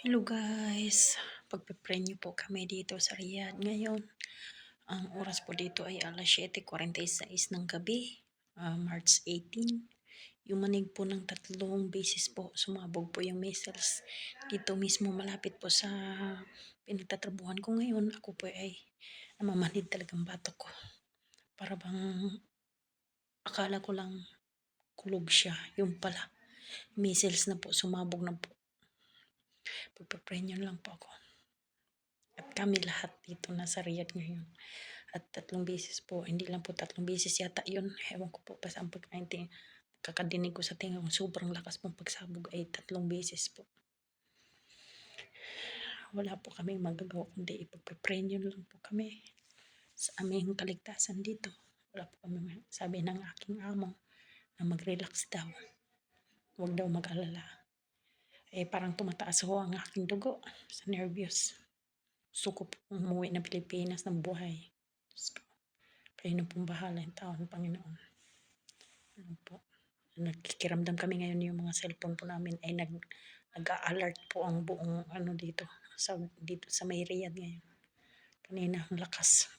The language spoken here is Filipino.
Hello guys, pagpe-pray niyo po kami dito sa Riyadh ngayon. Ang oras po dito ay 7:46 ng gabi, March 18. Yung manig po ng 3 beses po, sumabog po yung missiles. Dito mismo malapit po sa pinagtatrabuhan ko ngayon. Ako po ay namamanid talagang batok ko. Para bang akala ko lang kulog siya. Yung pala, missiles na po, sumabog na po. Pagpe-pray niyo lang po ako. At kami lahat dito nasa Riyadh ngayon. At 3 beses po, hindi lang po 3 beses yata yun. Ewan ko po pa saan pagkainti. Kakadinig ko sa tinga kung sobrang lakas pong pagsabog ay 3 beses po. Wala po kaming magagawa kundi ipagpe-pray niyo lang po kami sa aming kaligtasan dito. Wala po kami, sabi ng aking amo na mag-relax daw. Huwag daw mag-alala. Parang tumataas ho ang aking dugo sa nervyos. Gusto ko po umuwi na Pilipinas ng buhay. Diyos ko, kayo na pong bahala yung tao ng Panginoon. Ano po, nagkikiramdam kami ngayon yung mga cellphone po namin ay nag-a-alert po ang buong dito sa may Riyadh ngayon. Kanina ang lakas,